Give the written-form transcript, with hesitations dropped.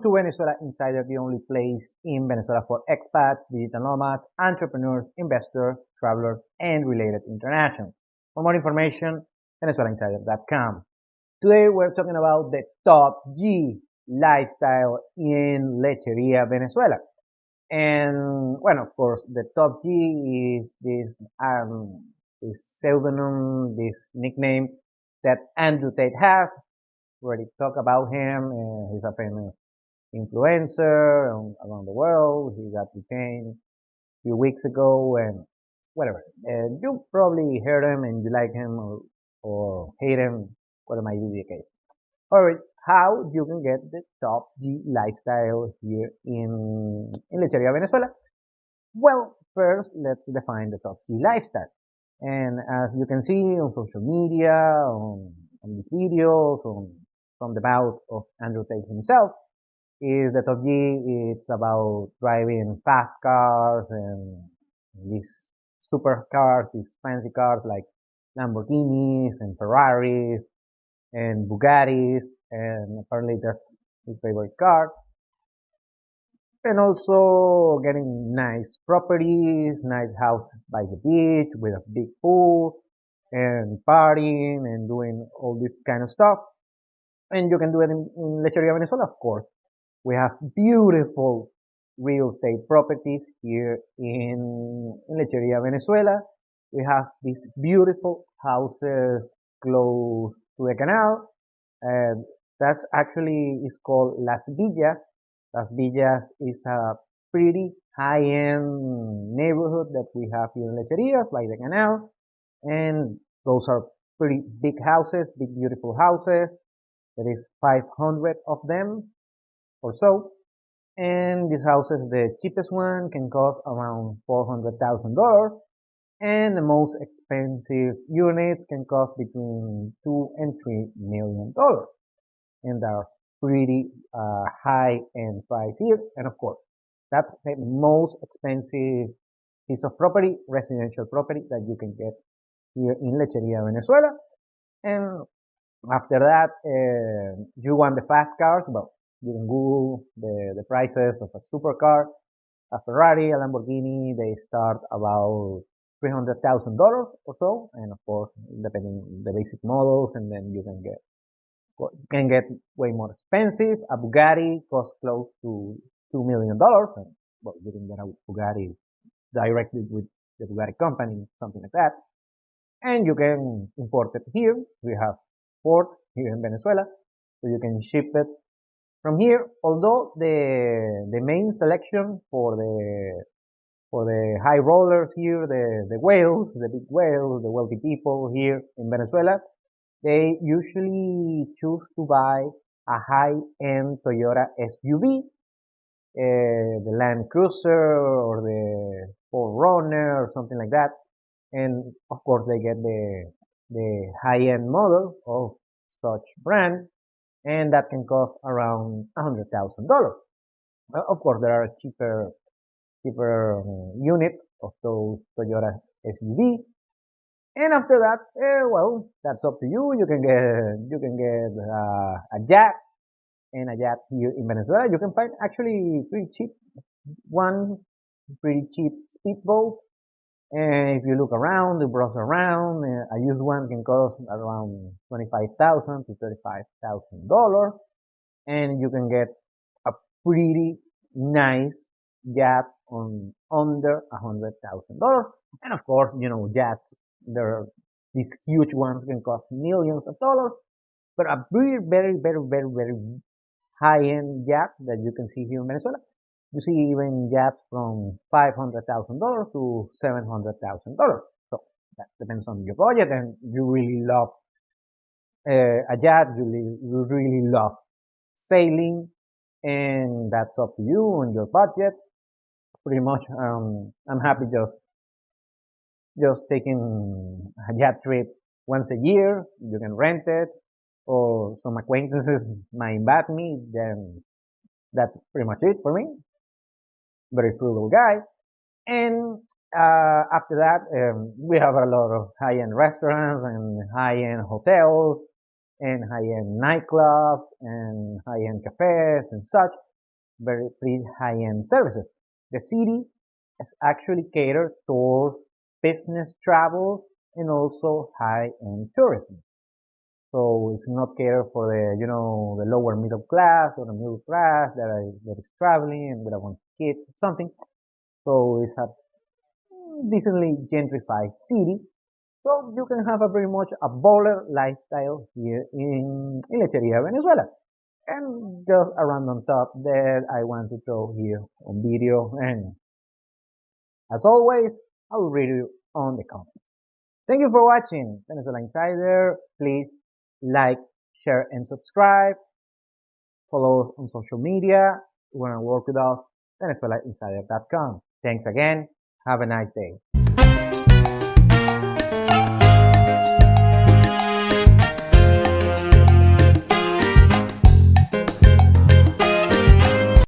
to Venezuela Insider, the only place in Venezuela for expats, digital nomads, entrepreneurs, investors, travelers, and related internationals. For more information, venezuelainsider.com. Today we're talking about the top G lifestyle in Lecheria, Venezuela. And well, of course, the top G is this pseudonym, this nickname that Andrew Tate has. We already talked about him. He's a famous influencer around the world. He got detained a few weeks ago and whatever. You probably heard him and you like him or hate him, whatever might be the case. Alright, how you can get the top G lifestyle here in Lecheria, Venezuela? Well, first let's define the top G lifestyle. And as you can see on social media, on this video, from the mouth of Andrew Tate himself, is the top G. It's about driving fast cars and these super cars, these fancy cars like Lamborghinis and Ferraris and Bugattis, and apparently that's his favorite car. And also getting nice properties, nice houses by the beach with a big pool, and partying and doing all this kind of stuff. And you can do it in Lecheria, Venezuela, of course. We have beautiful real estate properties here in Lecheria, Venezuela. We have these beautiful houses close to the canal. That's actually is called Las Villas. Las Villas is a pretty high-end neighborhood that we have here in Lecheria by the canal. And those are pretty big houses, big beautiful houses. There is 500 of them or so. And these houses, the cheapest one can cost around $400,000. And the most expensive units can cost between $2 and $3 million. And that's pretty high-end price here. And of course, that's the most expensive piece of property, residential property that you can get here in Lecheria, Venezuela. And after that, you want the fast cars, but you can Google the prices of a supercar, a Ferrari, a Lamborghini. They start about $300,000 or so, and of course, depending on the basic models, and then you can get way more expensive. A Bugatti costs close to $2 million, and well, you can get a Bugatti directly with the Bugatti company, something like that. And you can import it here. We have port here in Venezuela, so you can ship it from here. Although the main selection for the high rollers here, the whales, the big whales, the wealthy people here in Venezuela, they usually choose to buy a high-end Toyota SUV, the Land Cruiser or the 4Runner or something like that. And of course they get the high-end model of such brand, and that can cost around $100,000. Of course, there are cheaper units of those Toyota SUV. And after that, well, that's up to you. You can get a yacht, and a yacht here in Venezuela. You can find actually pretty cheap speedboat. And if you look around, you browse around, a used one can cost around $25,000 to $35,000, and you can get a pretty nice yacht on under $100,000. And of course, you know, yachts, these huge ones can cost millions of dollars, but a very high-end yacht that you can see here in Venezuela. You see even yachts from $500,000 to $700,000. So that depends on your budget, and you really love a yacht, you really love sailing, and that's up to you and your budget. Pretty much, I'm happy just taking a yacht trip once a year. You can rent it, or some acquaintances might invite me, then that's pretty much it for me. Very frugal guy. And after that, we have a lot of high-end restaurants and high-end hotels and high-end nightclubs and high-end cafes and such. very pretty high-end services. The city is actually catered toward business travel and also high-end tourism. So it's not catered for the lower middle class or the middle class that is traveling and that want kids or something. So it's a decently gentrified city. So you can have a very much a baller lifestyle here in Lecheria, Venezuela. And just a random thought that I want to throw here on video. And as always, I will read you on the comments. Thank you for watching Venezuela Insider. Please like, share, and subscribe. Follow us on social media. You want to work with us, VenezuelaInsider.com. Thanks again. Have a nice day.